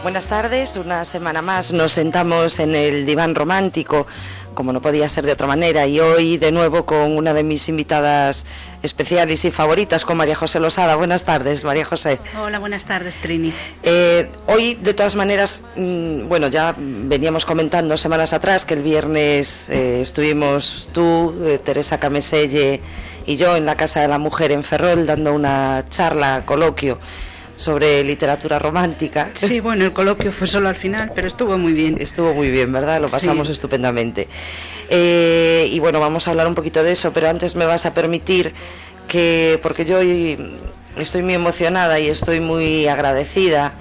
Buenas tardes, una semana más nos sentamos en el diván romántico, como no podía ser de otra manera, y hoy de nuevo con una de mis invitadas especiales y favoritas, con María José Losada. Buenas tardes, María José. Hola, buenas tardes, Trini. Hoy, de todas maneras, bueno, ya veníamos comentando semanas atrás que el viernes estuvimos tú, Teresa Cameselle y yo en la Casa de la Mujer en Ferrol dando una charla, coloquio, sobre literatura romántica. Sí, bueno, el coloquio fue solo al final, pero estuvo muy bien. Estuvo muy bien, ¿verdad? Lo pasamos estupendamente. Y bueno, vamos a hablar un poquito de eso, pero antes me vas a permitir que, porque yo hoy estoy muy emocionada y estoy muy agradecida,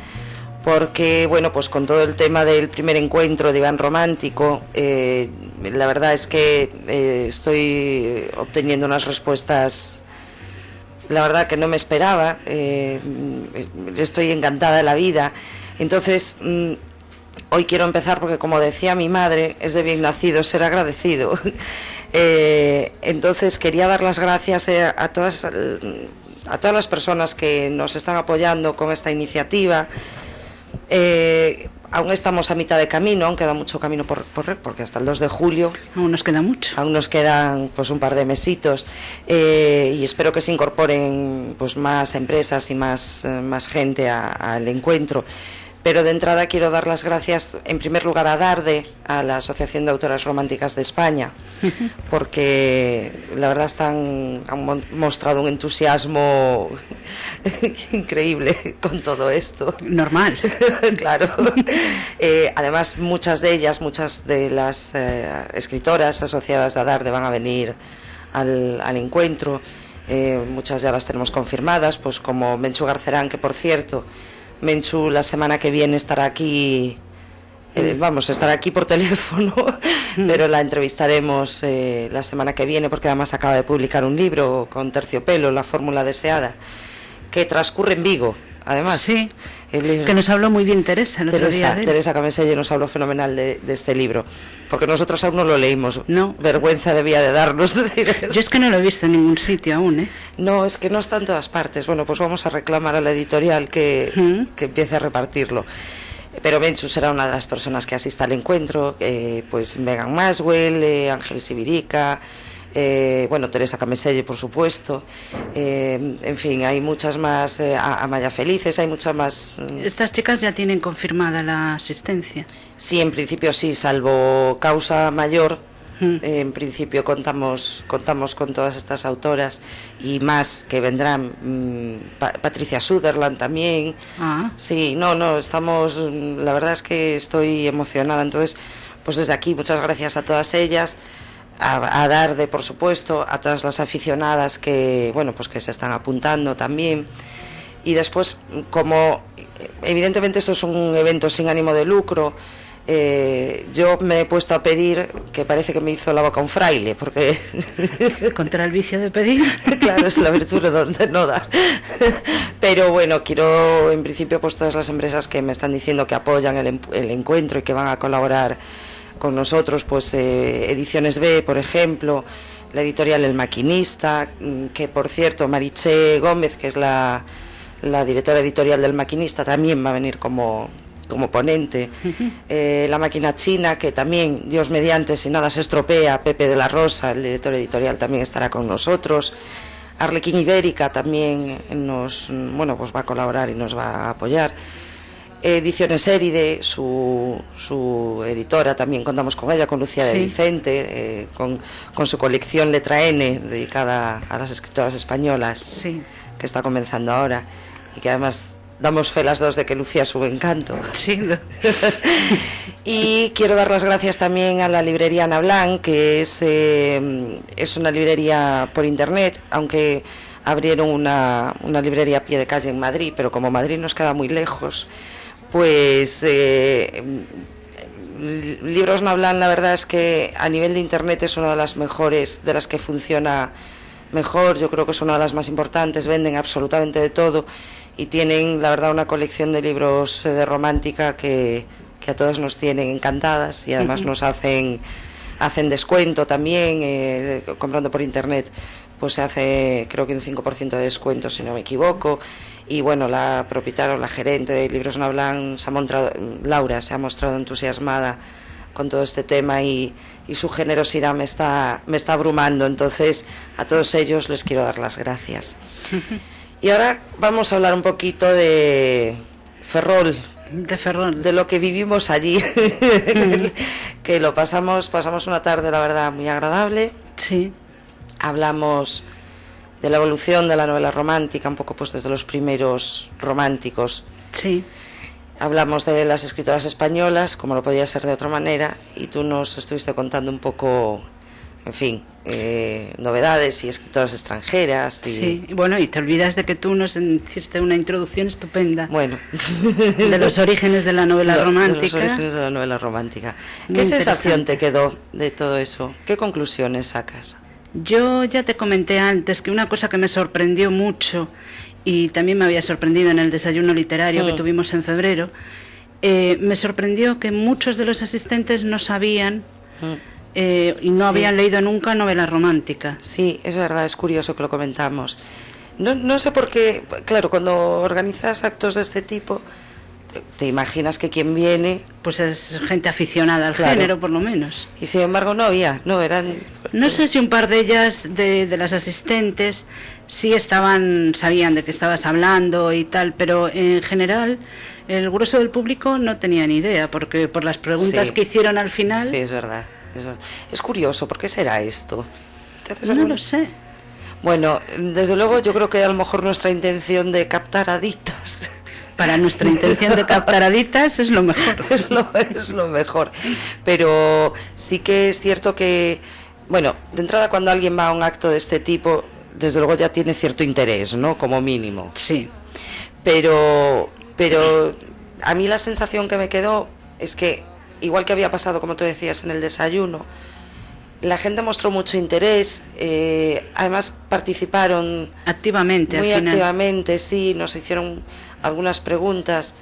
porque, bueno, pues con todo el tema del primer encuentro de Diván Romántico, la verdad es que estoy obteniendo unas respuestas, la verdad que no me esperaba. Estoy encantada de la vida. Entonces, hoy quiero empezar porque, como decía mi madre, es de bien nacido ser agradecido. Entonces quería dar las gracias a todas las personas que nos están apoyando con esta iniciativa. Aún estamos a mitad de camino, aún queda mucho camino porque hasta el 2 de julio... Aún nos queda mucho. Aún nos quedan pues un par de mesitos, y espero que se incorporen pues más empresas y más gente al encuentro. Pero de entrada quiero dar las gracias en primer lugar a Darde, a la Asociación de Autoras Románticas de España, porque la verdad han mostrado un entusiasmo increíble con todo esto. Normal. Claro. Además, muchas de las escritoras asociadas a Darde van a venir al encuentro. Muchas ya las tenemos confirmadas, pues como Menchu Garcerán, que por cierto, Menchu la semana que viene estará aquí, estará aquí por teléfono, pero la entrevistaremos la semana que viene, porque además acaba de publicar un libro con Terciopelo, La fórmula deseada, que transcurre en Vigo, además. Sí, que nos habló muy bien Teresa el otro día. Teresa Cameselle nos habló fenomenal de este libro, porque nosotros aún no lo leímos. No. Vergüenza debía de darnos decir eso. Yo es que no lo he visto en ningún sitio aún, ¿eh? No, es que no está en todas partes. Bueno, pues vamos a reclamar a la editorial que empiece a repartirlo. Pero Menchu será una de las personas que asista al encuentro, pues Megan Maswell, Ángel Sibirica, bueno, Teresa Cameselle, por supuesto, en fin, hay muchas más, Amaya Felices, hay muchas más. ¿Estas chicas ya tienen confirmada la asistencia? Sí, en principio sí, salvo causa mayor. En principio contamos con todas estas autoras y más que vendrán. Patricia Sutherland también. Sí, estamos, la verdad es que estoy emocionada. Entonces, pues desde aquí muchas gracias a todas ellas, a Darde, por supuesto, a todas las aficionadas que, bueno, pues que se están apuntando también. Y después, como evidentemente esto es un evento sin ánimo de lucro, yo me he puesto a pedir, que parece que me hizo la boca un fraile, porque contra el vicio de pedir. Claro, es la virtud de no dar. Pero bueno, quiero en principio pues todas las empresas que me están diciendo que apoyan el encuentro y que van a colaborar con nosotros, pues Ediciones B, por ejemplo, la editorial El Maquinista, que por cierto Mariché Gómez, que es la directora editorial del Maquinista, también va a venir como ponente. La Máquina China, que también, Dios mediante, si nada se estropea, Pepe de la Rosa, el director editorial, también estará con nosotros. Arlequín Ibérica también pues va a colaborar y nos va a apoyar. Ediciones Éride, su editora, también contamos con ella, con Lucía de Vicente, con su colección Letra N, dedicada a las escritoras españolas, que está comenzando ahora, y que además damos fe las dos de que Lucía es un encanto. Sí. Y quiero dar las gracias también a la librería Ana Blanc, que es una librería por internet, aunque abrieron una librería a pie de calle en Madrid, pero como Madrid nos queda muy lejos, pues Libros Ana Blanc, la verdad es que a nivel de internet es una de las mejores, de las que funciona mejor. Yo creo que es una de las más importantes, venden absolutamente de todo y tienen, la verdad, una colección de libros de romántica que a todos nos tienen encantadas, y además nos hacen descuento también, comprando por internet pues se hace creo que un 5% de descuento, si no me equivoco, y bueno, la propietaria, la gerente de Libros No Hablan, Laura, se ha mostrado entusiasmada con todo este tema y su generosidad me está abrumando. Entonces a todos ellos les quiero dar las gracias. Y ahora vamos a hablar un poquito de Ferrol, de lo que vivimos allí. Que lo pasamos una tarde, la verdad, muy agradable. Sí. Hablamos de la evolución de la novela romántica, un poco pues desde los primeros románticos. Sí. Hablamos de las escritoras españolas, como no podía ser de otra manera, y tú nos estuviste contando un poco, en fin, novedades y escritoras extranjeras. Sí, bueno, y te olvidas de que tú nos hiciste una introducción estupenda. Bueno. De los orígenes de la novela romántica. De los orígenes de la novela romántica. ¿Qué sensación te quedó de todo eso? ¿Qué conclusiones sacas? Yo ya te comenté antes que una cosa que me sorprendió mucho, y también me había sorprendido en el desayuno literario que tuvimos en febrero, me sorprendió que muchos de los asistentes no sabían y no habían leído nunca novela romántica. Sí, es verdad, es curioso que lo comentamos. No sé por qué, claro, cuando organizas actos de este tipo, te imaginas que quien viene... Pues es gente aficionada al género, por lo menos. Y sin embargo eran... No sé si un par de ellas, de las asistentes, sí sabían de qué estabas hablando y tal, pero en general el grueso del público no tenía ni idea, porque por las preguntas que hicieron al final... Sí, es verdad. Es curioso, ¿por qué será esto? No lo sé. Bueno, desde luego yo creo que a lo mejor nuestra intención de captar aditas... Para nuestra intención de captar aditas es lo mejor. Es lo mejor. Pero sí que es cierto que, bueno, de entrada cuando alguien va a un acto de este tipo, desde luego ya tiene cierto interés, ¿no? Como mínimo. Sí. Pero a mí la sensación que me quedó es que, igual que había pasado, como tú decías, en el desayuno, la gente mostró mucho interés, además participaron activamente, muy activamente, sí, nos hicieron algunas preguntas,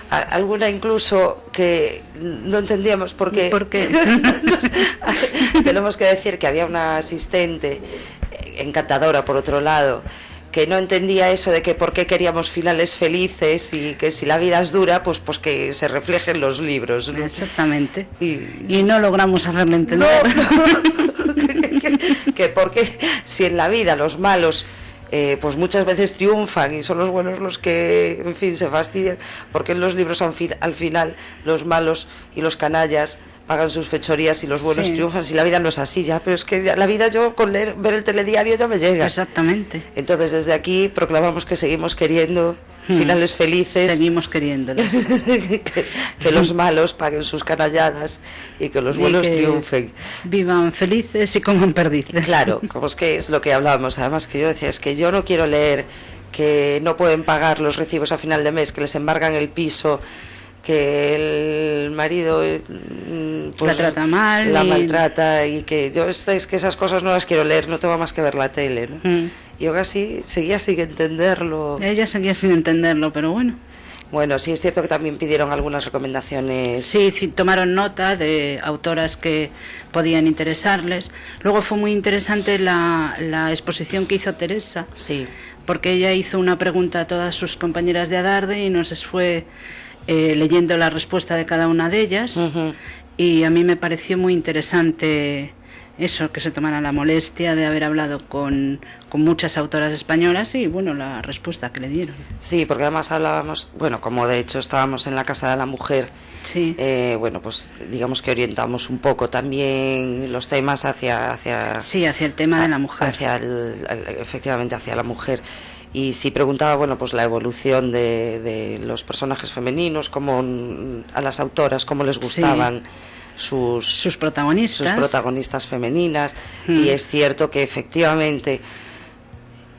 alguna incluso que no entendíamos por qué. Tenemos que decir que había una asistente encantadora, por otro lado, que no entendía eso de que por qué queríamos finales felices y que si la vida es dura, pues que se refleje en los libros, ¿no? Exactamente. Y no logramos hacerle entender. Que porque si en la vida los malos pues muchas veces triunfan y son los buenos los que, en fin, se fastidian, porque en los libros al final los malos y los canallas pagan sus fechorías y los buenos triunfan. Si la vida no es así ya, pero es que ya, la vida, yo con ver el telediario ya me llega. Exactamente. Entonces desde aquí proclamamos que seguimos queriendo finales felices. Seguimos queriéndolo. que los malos paguen sus canalladas y que los buenos triunfen. Vivan felices y coman perdices. Claro, como es que es lo que hablábamos. Además que yo decía, es que yo no quiero leer que no pueden pagar los recibos a final de mes, que les embargan el piso, que el marido la trata mal, la maltrata, y que yo es que esas cosas no las quiero leer, no tengo más que ver la tele, ¿no? Y aún así seguía sin entenderlo. Ella seguía sin entenderlo, pero bueno. Bueno, sí es cierto que también pidieron algunas recomendaciones. Sí, tomaron nota de autoras que podían interesarles. Luego fue muy interesante la exposición que hizo Teresa. Sí. Porque ella hizo una pregunta a todas sus compañeras de Adarde y nos fue leyendo la respuesta de cada una de ellas. Y a mí me pareció muy interesante eso, que se tomara la molestia de haber hablado con muchas autoras españolas y bueno, la respuesta que le dieron. Sí, porque además hablábamos, bueno, como de hecho estábamos en la Casa de la Mujer, sí. Bueno, pues digamos que orientamos un poco también los temas hacia el tema de la mujer, efectivamente hacia la mujer. Y sí preguntaba, bueno, pues la evolución de los personajes femeninos, cómo a las autoras, cómo les gustaban sus protagonistas femeninas. Y es cierto que efectivamente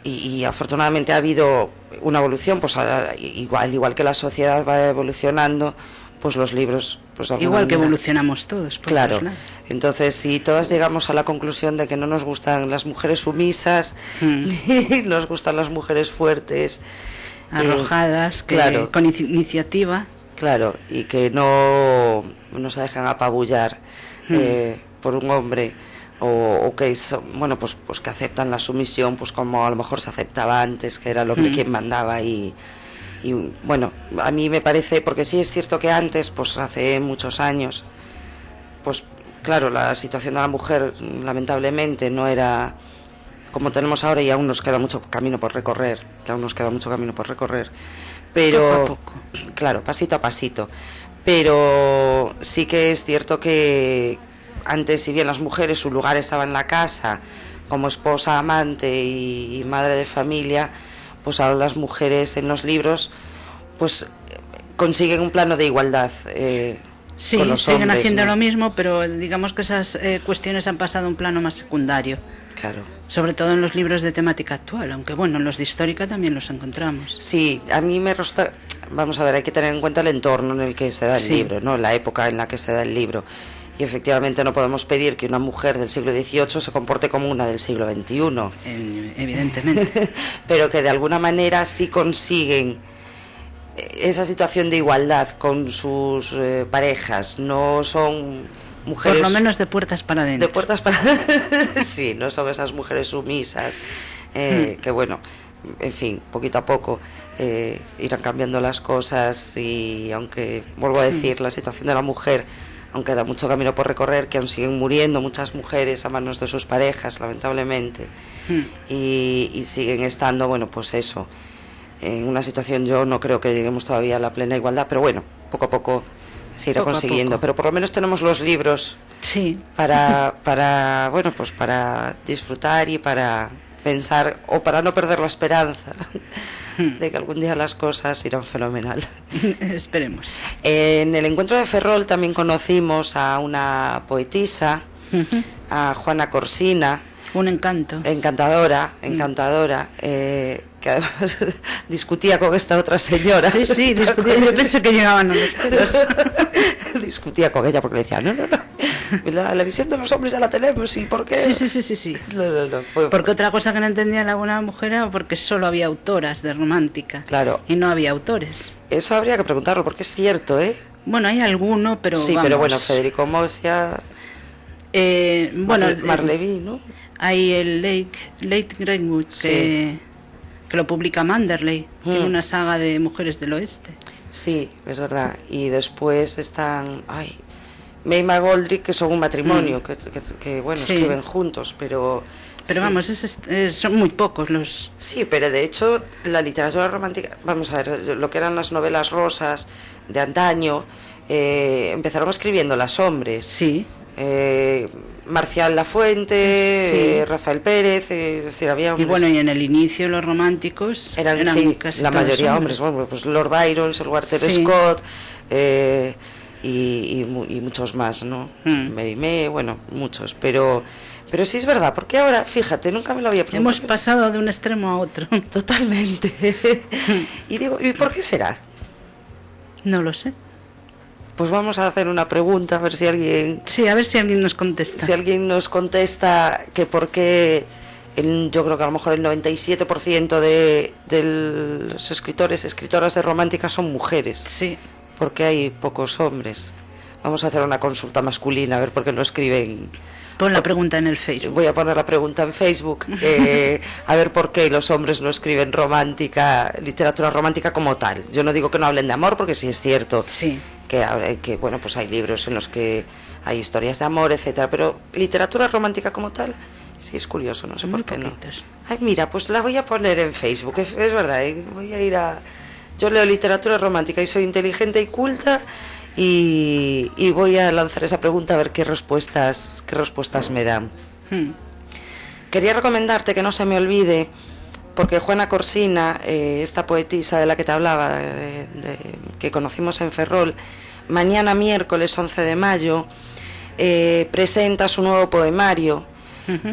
y afortunadamente ha habido una evolución, pues igual que la sociedad va evolucionando, pues los libros, pues igual que evolucionamos todos, claro. Entonces, si todas llegamos a la conclusión de que no nos gustan las mujeres sumisas, ni nos gustan las mujeres fuertes, arrojadas, con iniciativa, claro, y que no se dejan apabullar por un hombre, o que bueno, pues que aceptan la sumisión, pues como a lo mejor se aceptaba antes, que era el hombre quien mandaba y Y bueno, a mí me parece, porque sí es cierto que antes, pues hace muchos años, pues claro, la situación de la mujer lamentablemente no era como tenemos ahora, y aún nos queda mucho camino por recorrer, pero poco a poco. Claro, pasito a pasito, pero sí que es cierto que antes, si bien las mujeres su lugar estaba en la casa como esposa, amante y madre de familia, pues ahora las mujeres en los libros pues consiguen un plano de igualdad. Sí, con los siguen hombres, haciendo ¿no? lo mismo, pero digamos que esas cuestiones han pasado a un plano más secundario. Claro. Sobre todo en los libros de temática actual, aunque bueno, en los de histórica también los encontramos. Sí, a mí me rosta... Vamos a ver, hay que tener en cuenta el entorno en el que se da el libro, ¿no? La época en la que se da el libro. Y efectivamente no podemos pedir que una mujer del siglo XVIII se comporte como una del siglo XXI. Evidentemente. Pero que de alguna manera sí consiguen esa situación de igualdad con sus parejas. No son mujeres... Por lo menos de puertas para adentro. De puertas para... Sí, no son esas mujeres sumisas, que bueno, en fin, poquito a poco irán cambiando las cosas, y aunque, vuelvo a decir, la situación de la mujer, aunque da mucho camino por recorrer, que aún siguen muriendo muchas mujeres a manos de sus parejas, lamentablemente, y siguen estando, bueno, pues eso, en una situación, yo no creo que lleguemos todavía a la plena igualdad, pero bueno, poco a poco se irá consiguiendo, pero por lo menos tenemos los libros para bueno, pues para disfrutar y para pensar, o para no perder la esperanza de que algún día las cosas irán fenomenal. Esperemos. En el encuentro de Ferrol también conocimos a una poetisa, a Juana Corsina. Un encanto. Encantadora, que además discutía con esta otra señora. Sí, discutía. Yo pensé que llegaban a los discutía con ella porque le decía, no. La visión de los hombres ya la tenemos, ¿y por qué? Sí. No, porque otra cosa que no entendía la buena mujer era porque solo había autoras de romántica. Claro. Y no había autores. Eso habría que preguntarlo, porque es cierto, ¿eh? Bueno, hay alguno, pero sí, vamos. pero bueno, Federico Mocia... bueno, Marlevy, ¿no? Hay el Late Greenwood, que lo publica Manderley, tiene una saga de mujeres del oeste. Sí, es verdad. Y después están May McGoldrick, que son un matrimonio, que bueno, escriben juntos, pero vamos, son muy pocos los... Sí, pero de hecho la literatura romántica, vamos a ver, lo que eran las novelas rosas de antaño, empezaron escribiendo las hombres. Sí. Marcial Lafuente, Rafael Pérez, es decir, había hombres. Y bueno, y en el inicio los románticos eran casi la mayoría hombres. Bueno, pues Lord Byron, Sir Walter Scott, y muchos más, ¿no? Mérimée, bueno, muchos, pero sí es verdad, porque ahora, fíjate, nunca me lo había preguntado. Hemos pasado de un extremo a otro. Totalmente. Y digo, ¿y por qué será? No lo sé. Pues vamos a hacer una pregunta, a ver si alguien... Sí, a ver si alguien nos contesta. Si alguien nos contesta que por qué, yo creo que a lo mejor el 97% de los escritoras de romántica son mujeres. Sí. Porque hay pocos hombres. Vamos a hacer una consulta masculina, a ver por qué no escriben... Pon la pregunta en el Facebook. Voy a poner la pregunta en Facebook, a ver por qué los hombres no escriben literatura romántica como tal. Yo no digo que no hablen de amor, porque sí es cierto que bueno, pues hay libros en los que hay historias de amor, etcétera, pero literatura romántica como tal, sí es curioso, no sé por qué no. Ay, mira, pues la voy a poner en Facebook, es verdad, voy a ir a... Yo leo literatura romántica y soy inteligente y culta, y voy a lanzar esa pregunta a ver qué respuestas me dan. Quería recomendarte que no se me olvide, porque Juana Corsina, esta poetisa de la que te hablaba, que conocimos en Ferrol, mañana miércoles 11 de mayo presenta su nuevo poemario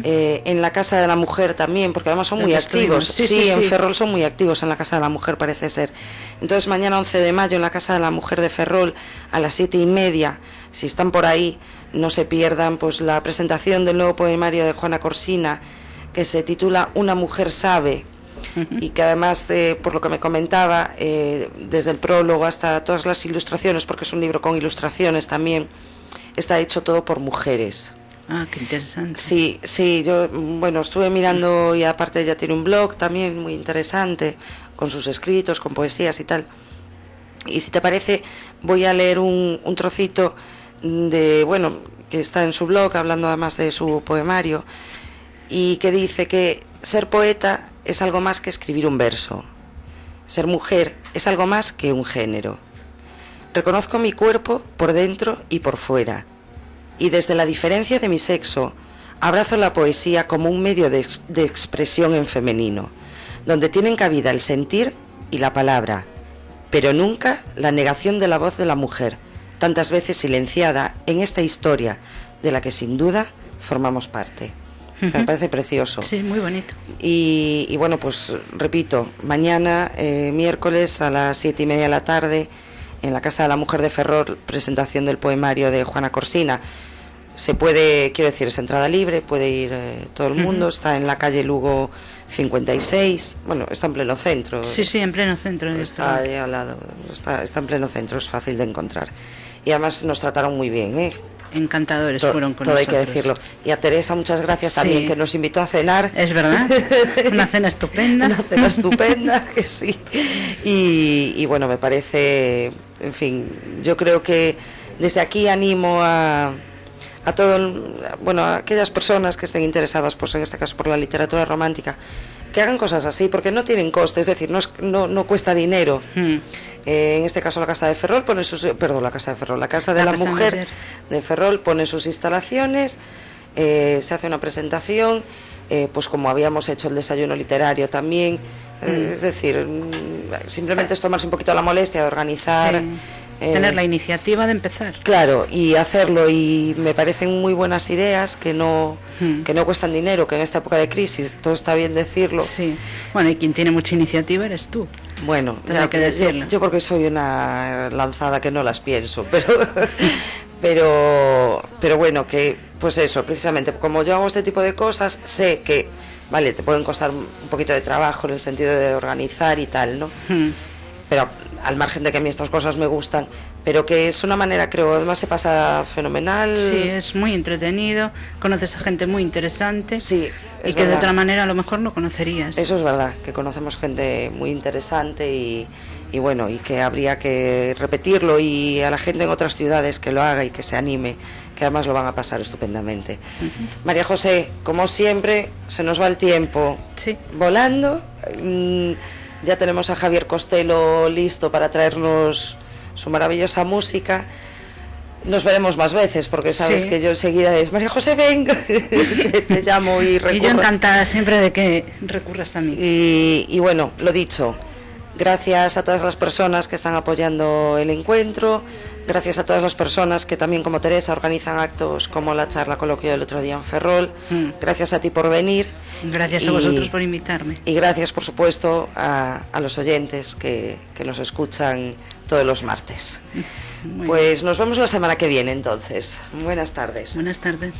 en la Casa de la Mujer también, porque además son muy activos. Sí, en Ferrol son muy activos en la Casa de la Mujer, parece ser. Entonces mañana 11 de mayo en la Casa de la Mujer de Ferrol a las 7:30, si están por ahí, no se pierdan pues la presentación del nuevo poemario de Juana Corsina, que se titula Una mujer sabe, y que además, por lo que me comentaba, desde el prólogo hasta todas las ilustraciones, porque es un libro con ilustraciones también, está hecho todo por mujeres. Ah, qué interesante. Sí, sí, yo, bueno, estuve mirando y aparte ella tiene un blog también muy interesante, con sus escritos, con poesías y tal. Y si te parece, voy a leer un trocito de, bueno, que está en su blog, hablando además de su poemario, y que dice que ser poeta es algo más que escribir un verso. Ser mujer es algo más que un género. Reconozco mi cuerpo por dentro y por fuera, y desde la diferencia de mi sexo, abrazo la poesía como un medio de expresión en femenino, donde tienen cabida el sentir y la palabra, pero nunca la negación de la voz de la mujer, tantas veces silenciada en esta historia de la que sin duda formamos parte. Me parece precioso. Sí, muy bonito. Y bueno, pues repito, mañana, miércoles a las 7:30 de la tarde, en la Casa de la Mujer de Ferrol, presentación del poemario de Juana Corsina. Se puede, quiero decir, es entrada libre, puede ir todo el mundo, está en la calle Lugo 56, bueno, está en pleno centro. Sí, sí, en pleno centro. Está ahí al lado, está en pleno centro, es fácil de encontrar. Y además nos trataron muy bien, ¿eh? Encantadores fueron con todo nosotros. Hay que decirlo. Y a Teresa, muchas gracias también, que nos invitó a cenar. Es verdad, una cena estupenda. Una cena estupenda, que sí. Y bueno, me parece, en fin, yo creo que desde aquí animo a aquellas personas que estén interesadas, pues en este caso por la literatura romántica, que hagan cosas así, porque no tienen coste, es decir, no cuesta dinero. En este caso la Casa de Ferrol pone la Casa de la Mujer de Ferrol pone sus instalaciones, se hace una presentación, pues como habíamos hecho el desayuno literario también, es decir, simplemente es tomarse un poquito la molestia de organizar. Sí. Tener la iniciativa de empezar. Claro, y hacerlo, y me parecen muy buenas ideas que no cuestan dinero, que en esta época de crisis todo está bien decirlo. Sí. Bueno, y quien tiene mucha iniciativa eres tú. Bueno, ya que decirlo. Yo porque soy una lanzada que no las pienso, pero bueno, que pues eso, precisamente como yo hago este tipo de cosas, sé que vale, te pueden costar un poquito de trabajo en el sentido de organizar y tal, ¿no? Pero al margen de que a mí estas cosas me gustan, pero que es una manera, creo, además se pasa fenomenal. Sí, es muy entretenido, conoces a gente muy interesante. Sí, y que de otra manera a lo mejor no conocerías. Eso es verdad, que conocemos gente muy interesante y bueno, y que habría que repetirlo, y a la gente en otras ciudades que lo haga y que se anime, que además lo van a pasar estupendamente. María José, como siempre, se nos va el tiempo volando. Ya tenemos a Javier Costello listo para traernos su maravillosa música. Nos veremos más veces, porque sabes que yo enseguida es María José, venga, te llamo y recurro. Y yo encantada siempre de que recurras a mí. Y bueno, lo dicho, gracias a todas las personas que están apoyando el encuentro, gracias a todas las personas que también, como Teresa, organizan actos como la charla coloquio del otro día en Ferrol. Gracias a ti por venir. Gracias a vosotros por invitarme. Y gracias, por supuesto, a los oyentes que nos escuchan todos los martes. Pues nos vemos la semana que viene, entonces. Buenas tardes. Buenas tardes.